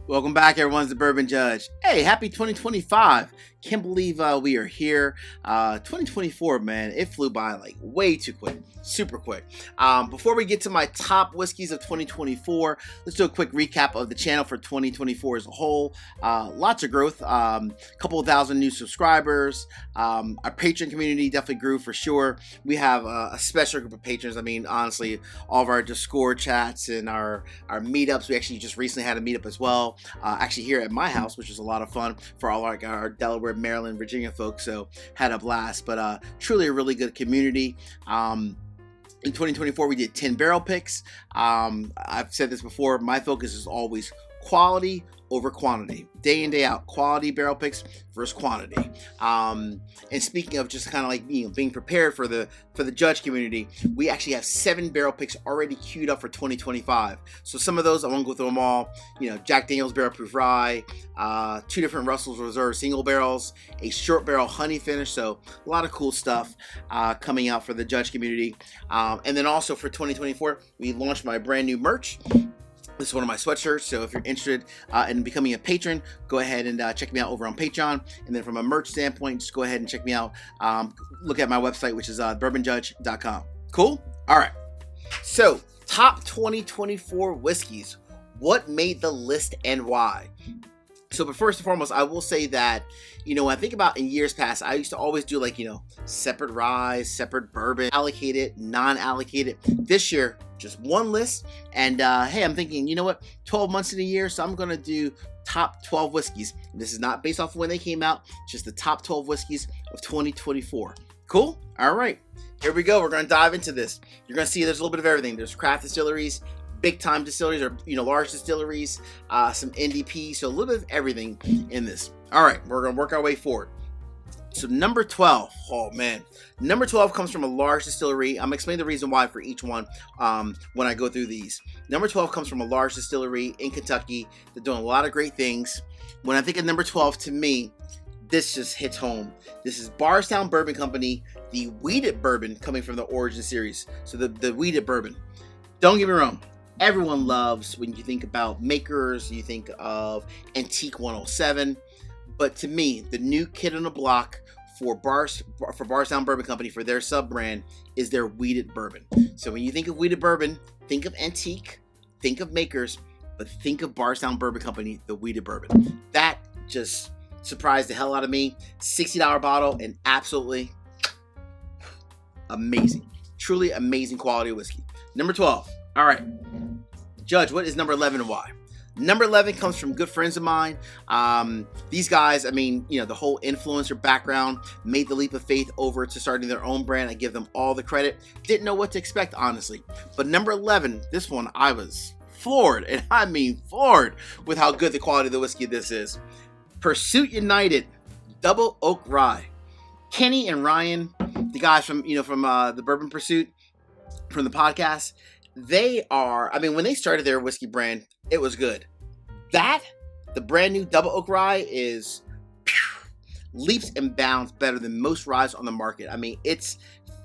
Welcome back, everyone, to the Bourbon Judge. Hey, happy 2025. Can't believe we are here. 2024, man, it flew by like way too quick, super quick. Before we get to my top whiskeys of 2024, let's do a quick recap of the channel for 2024 as a whole. Lots of growth, couple of thousand new subscribers. Our Patron community definitely grew for sure. We have a special group of patrons. I mean, honestly, all of our Discord chats and our meetups. We actually just recently had a meetup as well. Actually here at my house, which was a lot of fun for all our Delaware, Maryland, Virginia folks. So had a blast, but truly a really good community. In 2024, we did 10 barrel picks. I've said this before, my focus is always quality over quantity, day in, day out, quality barrel picks versus quantity. And speaking of just kind of like, being prepared for the judge community, we actually have 7 barrel picks already queued up for 2025. So some of those, I won't go through them all. Jack Daniel's barrel proof rye, 2 different Russell's Reserve single barrels, a short barrel honey finish. So a lot of cool stuff coming out for the judge community. And then also for 2024, we launched my brand new merch. This is one of my sweatshirts, so if you're interested in becoming a patron, go ahead and check me out over on Patreon. And then from a merch standpoint, just go ahead and check me out. Look at my website, which is TheBourbonJudge.com. Cool? All right. So, top 2024 whiskeys. What made the list and why? So, but first and foremost, I will say that, when I think about in years past, I used to always do separate rye, separate bourbon, allocated, non-allocated. This year, just one list. And hey, I'm thinking, 12 months in a year, so I'm going to do top 12 whiskeys. This is not based off of when they came out, just the top 12 whiskeys of 2024. Cool? All right. Here we go. We're going to dive into this. You're going to see there's a little bit of everything. There's craft distilleries, big time distilleries, or large distilleries, some NDP, so a little bit of everything in this. All right, we're gonna work our way forward. So number 12, oh man, number 12 comes from a large distillery. I'm gonna explain the reason why for each one when I go through these. Number 12 comes from a large distillery in Kentucky. They're doing a lot of great things. When I think of number 12, to me, this just hits home. This is Bardstown Bourbon Company, the Wheated Bourbon coming from the Origin series. So the Wheated Bourbon. Don't get me wrong. Everyone loves, when you think about makers, you think of Antique 107. But to me, the new kid on the block for Bardstown Bourbon Company, for their sub-brand, is their Wheated Bourbon. So when you think of Wheated Bourbon, think of Antique, think of makers, but think of Bardstown Bourbon Company, the Wheated Bourbon. That just surprised the hell out of me. $60 bottle and absolutely amazing. Truly amazing quality of whiskey. Number 12. All right. Judge, what is number 11 and why? Number 11 comes from good friends of mine. These guys, the whole influencer background, made the leap of faith over to starting their own brand. I give them all the credit. Didn't know what to expect, honestly. But number 11, this one, I was floored, and I mean floored, with how good the quality of the whiskey this is. Pursuit United Double Oak Rye. Kenny and Ryan, the guys from the Bourbon Pursuit, from the podcast, they are, when they started their whiskey brand, it was good. The brand new Double Oak Rye is leaps and bounds better than most ryes on the market. It's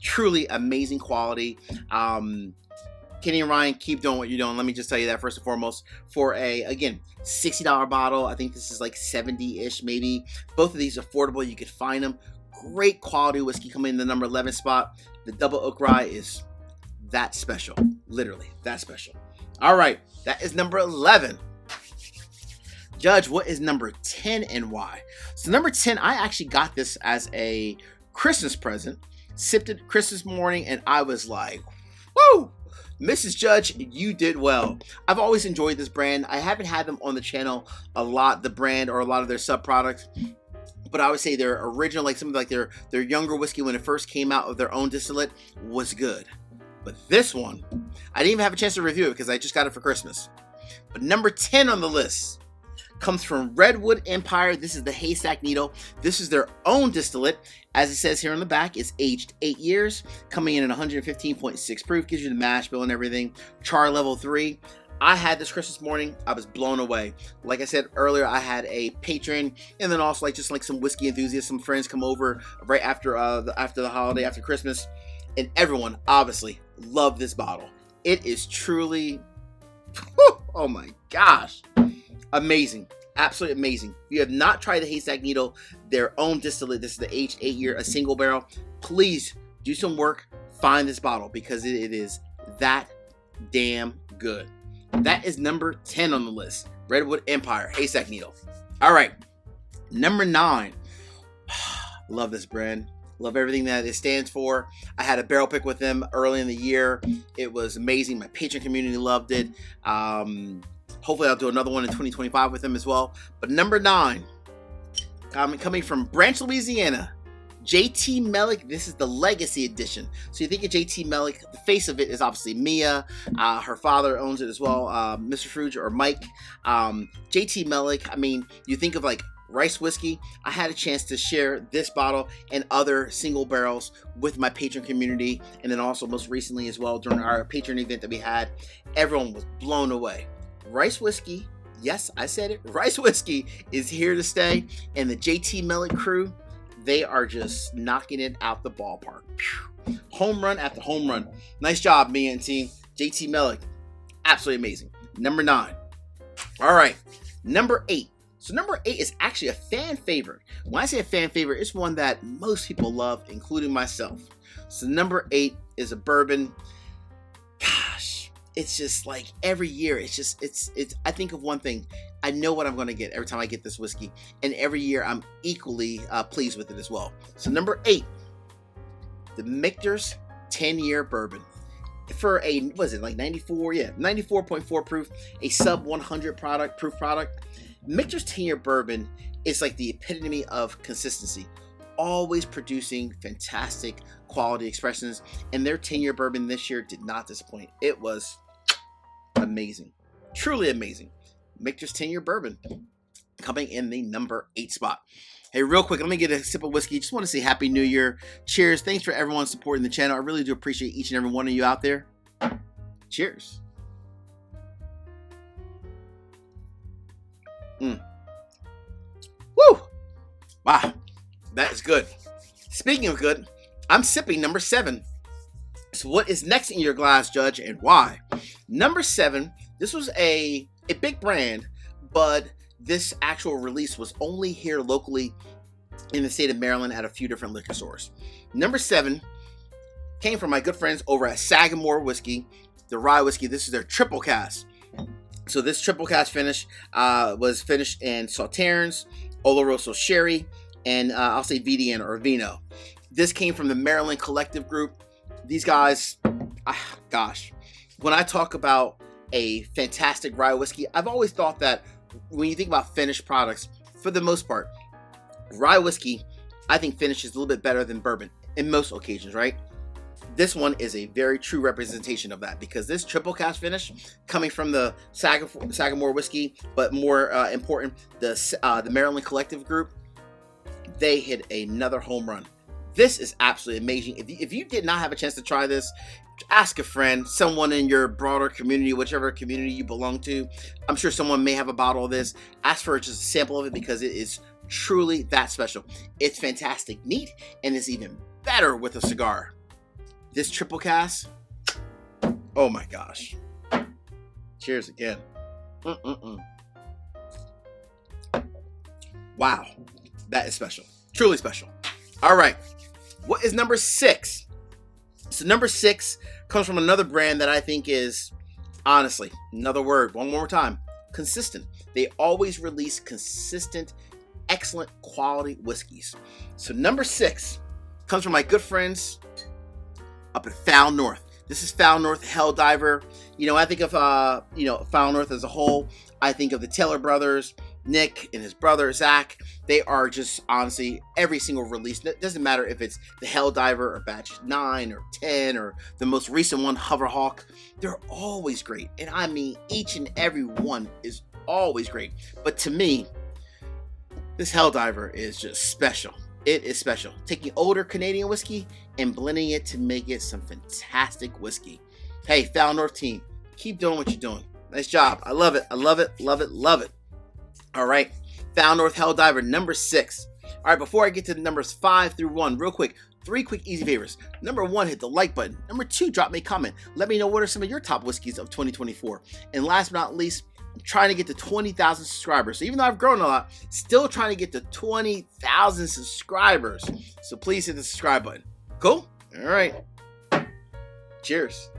truly amazing quality. Kenny and Ryan, keep doing what you're doing. Let me just tell you that first and foremost. For again, $60 bottle, I think this is like 70-ish maybe. Both of these affordable, you could find them. Great quality whiskey coming in the number 11 spot. The Double Oak Rye is that special, literally that special. All right, that is number 11. Judge, what is number 10 and why? So number 10, I actually got this as a Christmas present, sipped it Christmas morning, and I was like, woo, Mrs. Judge, you did well. I've always enjoyed this brand. I haven't had them on the channel a lot, the brand or a lot of their sub products, but I would say their original, like something like their younger whiskey when it first came out of their own distillate was good. But this one, I didn't even have a chance to review it because I just got it for Christmas. But number 10 on the list comes from Redwood Empire. This is the Haystack Needle. This is their own distillate. As it says here on the back, it's aged 8 years, coming in at 115.6 proof, gives you the mash bill and everything. Char level 3. I had this Christmas morning. I was blown away. Like I said earlier, I had a patron, and then also just some whiskey enthusiasts, some friends come over right after the holiday, after Christmas. And everyone, obviously, loved this bottle. It is truly, oh my gosh. Amazing. Absolutely amazing. If you have not tried the Haystack Needle, their own distillate, this is the aged 8-year, a single barrel, please do some work, find this bottle, because it is that damn good. That is number 10 on the list. Redwood Empire Haystack Needle. All right, number 9. Love this brand. Love everything that it stands for. I had a barrel pick with them early in the year. It was amazing. My Patron community loved it. Hopefully I'll do another one in 2025 with them as well. But number 9, coming from Branch, Louisiana, JT Melik. This is the Legacy Edition. So you think of JT Melik, the face of it is obviously Mia. Her father owns it as well, Mr. Fruge or Mike. JT Melik, I mean, you think of like rice whiskey. I had a chance to share this bottle and other single barrels with my Patron community, and then also most recently as well during our Patron event that we had. Everyone was blown away. Rice whiskey, yes, I said it, rice whiskey is here to stay, and the JT Melik crew, they are just knocking it out the ballpark. Phew. Home run after home run. Nice job, Mia and team. JT Melik, absolutely amazing. Number 9. All right, number 8. So number 8 is actually a fan favorite. When I say a fan favorite, it's one that most people love, including myself. So number 8 is a bourbon. Gosh, it's just like every year, it's I think of one thing. I know what I'm going to get every time I get this whiskey. And every year I'm equally pleased with it as well. So number 8, the Mters 10-year bourbon. For a, what is it, like 94? Yeah, 94.4 proof, a sub 100 proof product. Mters 10-year bourbon is like the epitome of consistency, always producing fantastic quality expressions, and their 10-year bourbon this year did not disappoint. It was amazing, truly amazing. Mters 10-year bourbon coming in the number 8 spot. Hey, real quick, let me get a sip of whiskey. Just want to say Happy New Year. Cheers. Thanks for everyone supporting the channel. I really do appreciate each and every one of you out there. Cheers. Woo! Wow, that is good. Speaking of good, I'm sipping number 7. So what is next in your glass, Judge, and why? Number 7, this was a big brand, but this actual release was only here locally in the state of Maryland at a few different liquor stores. Number 7 came from my good friends over at Sagamore Whiskey, the rye whiskey. This is their triple cast. So this triple cast finish was finished in Sauternes, Oloroso Sherry, and I'll say VDN or Vino. This came from the Maryland Collective Group. These guys, gosh, when I talk about a fantastic rye whiskey, I've always thought that when you think about finished products, for the most part, rye whiskey, I think finishes a little bit better than bourbon in most occasions, right? This one is a very true representation of that, because this triple cast finish coming from the Sagamore Whiskey, but more important, the Maryland Collective Group, they hit another home run. This is absolutely amazing. If you did not have a chance to try this, ask a friend, someone in your broader community, whichever community you belong to. I'm sure someone may have a bottle of this. Ask for just a sample of it, because it is truly that special. It's fantastic neat, and it's even better with a cigar. This triple cast, oh my gosh. Cheers again. Wow, that is special. Truly special. All right, what is number 6? So number 6 comes from another brand that I think is, honestly, another word, one more time, consistent. They always release consistent, excellent quality whiskeys. So number 6 comes from my good friends up at Foul North. This is Foul North Helldiver. You know, I think of Foul North as a whole. I think of the Taylor brothers, Nick and his brother Zach. They are just, honestly, every single release. It doesn't matter if it's the Helldiver or batch 9 or 10 or the most recent one, Hoverhawk. They're always great, and I mean each and every one is always great. But to me, this Helldiver is just special. It is special. Taking older Canadian whiskey and blending it to make it some fantastic whiskey. Hey, Foul North team, keep doing what you're doing. Nice job. I love it. I love it. Love it. Love it. All right. Foul North Helldiver, number 6. All right, before I get to the numbers 5 through 1, real quick, 3 quick easy favors. Number 1, hit the like button. Number 2, drop me a comment. Let me know what are some of your top whiskeys of 2024. And last but not least, trying to get to 20,000 subscribers. So even though I've grown a lot, still trying to get to 20,000 subscribers. So please hit the subscribe button. Cool? All right. Cheers.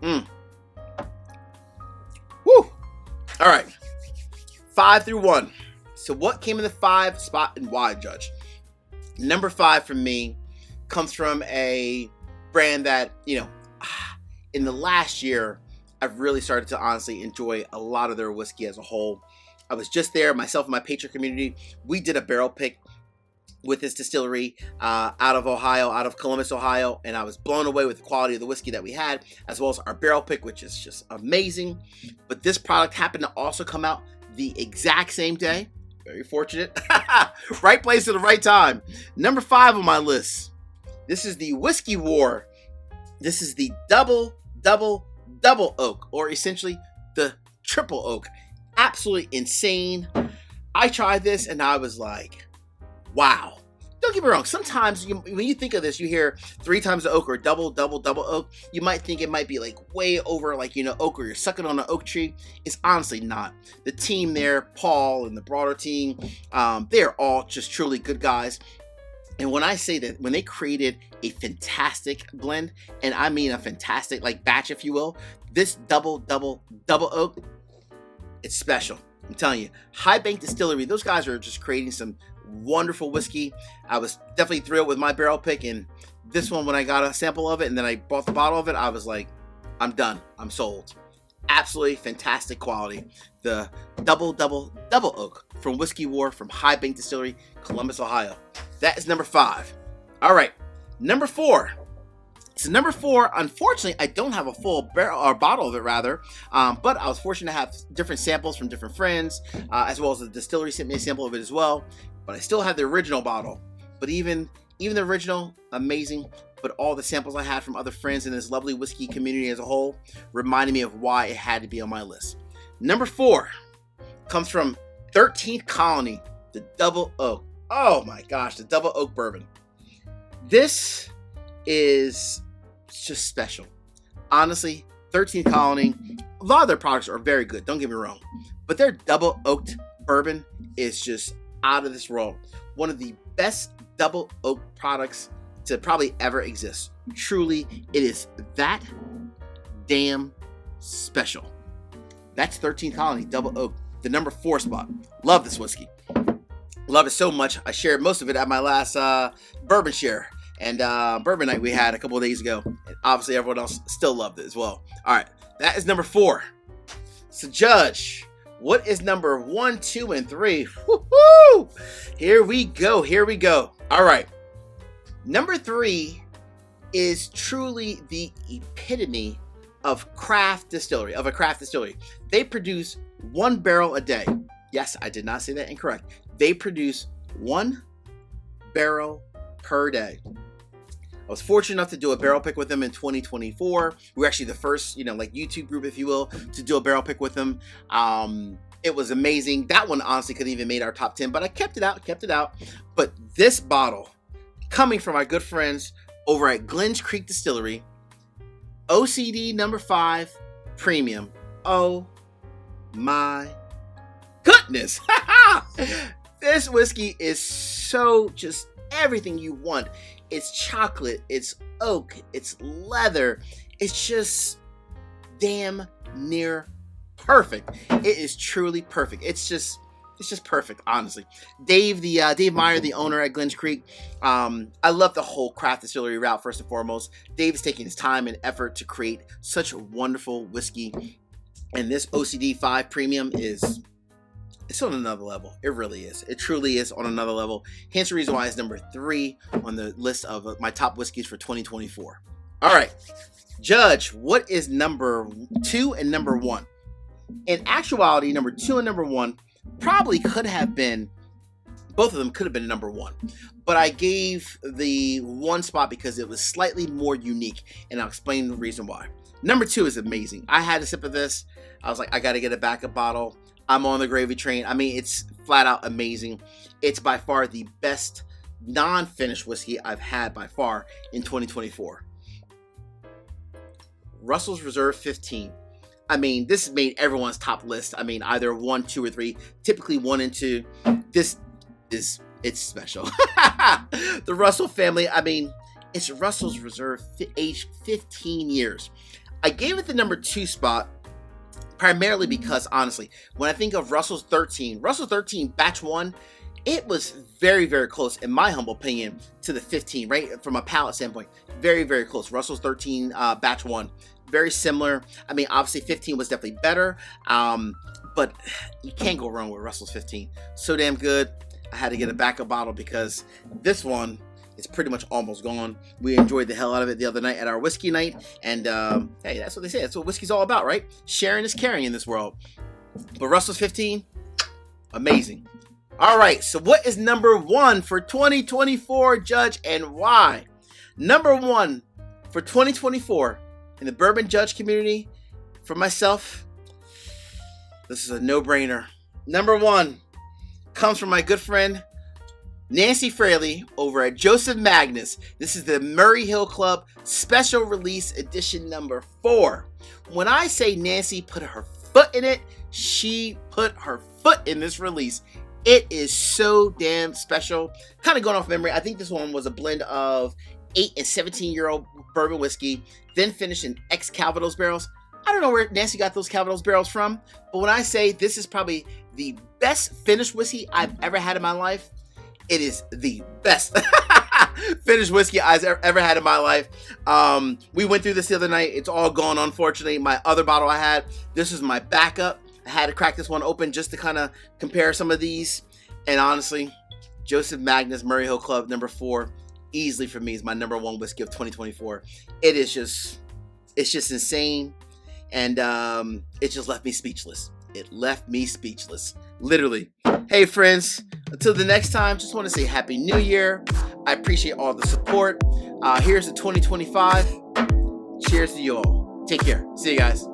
Woo. All right. 5 through 1. So what came in the 5 spot and why, Judge? Number 5 for me comes from a brand that, in the last year, I've really started to honestly enjoy a lot of their whiskey as a whole. I was just there, myself and my Patron community. We did a barrel pick with this distillery out of Ohio, out of Columbus, Ohio, and I was blown away with the quality of the whiskey that we had, as well as our barrel pick, which is just amazing. But this product happened to also come out the exact same day. Very fortunate. Right place at the right time. Number 5 on my list. This is the Whiskey War. This is the double oak, or essentially the triple oak. Absolutely insane. I tried this and I was like, wow. Don't get me wrong. Sometimes when you think of this, you hear 3 times the oak or double oak. You might think it might be like way over like, oak, or you're sucking on an oak tree. It's honestly not. The team there, Paul and the broader team, they're all just truly good guys. And when I say that, when they created a fantastic blend, and I mean a fantastic like batch, if you will, this double oak, it's special. I'm telling you, High Bank Distillery, those guys are just creating some wonderful whiskey. I was definitely thrilled with my barrel pick, and this one, when I got a sample of it and then I bought the bottle of it, I was like, I'm done. I'm sold. Absolutely fantastic quality. The double oak from Whiskey War from High Bank Distillery, Columbus, Ohio. That is number 5. All right, number 4. So number 4, unfortunately, I don't have a full barrel or bottle of it, rather, but I was fortunate to have different samples from different friends, as well as the distillery sent me a sample of it as well. But I still have the original bottle. But even the original, amazing. But all the samples I had from other friends in this lovely whiskey community as a whole reminded me of why it had to be on my list. Number 4 comes from 13th Colony, the double oak. Oh my gosh, the double oak bourbon. This is just special. Honestly, 13th Colony, a lot of their products are very good, don't get me wrong. But their double oaked bourbon is just out of this world. One of the best double oak products to probably ever exist. Truly, it is that damn special. That's 13th Colony Double Oak, the number 4 spot. Love this whiskey. Love it so much. I shared most of it at my last bourbon share and bourbon night we had a couple of days ago. And obviously, everyone else still loved it as well. All right, that is number 4. So, Judge, what is number 1, 2, and 3? Woo-hoo! Here we go. All right. Number 3 is truly the epitome of craft distillery, of a craft distillery. They produce 1 barrel a day. Yes, I did not say that incorrect. They produce 1 barrel per day. I was fortunate enough to do a barrel pick with them in 2024. We were actually the first, like YouTube group, if you will, to do a barrel pick with them. It was amazing. That one honestly couldn't even made our top 10, but I kept it out. But this bottle, coming from our good friends over at Glens Creek Distillery, OCD number 5 premium. Oh my goodness. This whiskey is so just everything you want. It's chocolate, it's oak, it's leather. It's just damn near perfect. It is truly perfect. It's just perfect, honestly. Dave Meyer, the owner at Glens Creek, I love the whole craft distillery route, first and foremost. Dave is taking his time and effort to create such a wonderful whiskey. And this OCD 5 premium it's on another level. It really is. It truly is on another level. Hence the reason why it's number 3 on the list of my top whiskeys for 2024. All right, Judge, what is number 2 and number 1? In actuality, number 2 and number 1 probably could have been, both of them could have been number 1, but I gave the 1 spot because it was slightly more unique, and I'll explain the reason why. Number 2 is amazing. I had a sip of this. I was like, I got to get a backup bottle. I'm on the gravy train. I mean, it's flat out amazing. It's by far the best non-finished whiskey I've had by far in 2024. Russell's Reserve 15. I mean, this made everyone's top list. I mean, either 1, 2, or 3. Typically 1 and 2. It's special. The Russell family. I mean, it's Russell's Reserve, aged 15 years. I gave it the number 2 spot primarily because, honestly, when I think of Russell's 13 batch 1, it was very, very close, in my humble opinion, to the 15, right? From a palate standpoint, very, very close. Russell's 13 batch 1, very similar. I mean, obviously 15 was definitely better, but you can't go wrong with Russell's 15. So damn good. I had to get a backup bottle because this one is pretty much almost gone. We enjoyed the hell out of it the other night at our whiskey night, and hey, that's what they say. That's what whiskey's all about, right? Sharing is caring in this world. But Russell's 15, amazing. All right, so what is number 1 for 2024, Judge, and why? Number 1 for 2024 in the Bourbon Judge community, for myself, this is a no-brainer. Number 1 comes from my good friend Nancy Fraley over at Joseph Magnus. This is the Murray Hill Club Special Release Edition number 4. When I say Nancy put her foot in it, she put her foot in this release. It is so damn special. Kind of going off memory, I think this one was a blend of 8 and 17-year-old bourbon whiskey, then finished in ex-Calvados barrels. I don't know where Nancy got those Calvados barrels from, but when I say this is probably the best finished whiskey I've ever had in my life, it is the best finished whiskey I've ever had in my life. We went through this the other night. It's all gone, unfortunately. My other bottle I had, this is my backup. I had to crack this one open just to kind of compare some of these. And honestly, Joseph Magnus Murray Hill Club number 4, easily for me is my number 1 whiskey of 2024. It's just insane. And it just left me speechless. It left me speechless, literally. Hey friends, until the next time, just want to say Happy New Year. I appreciate all the support. Here's the 2025. Cheers to you all. Take care. See you guys.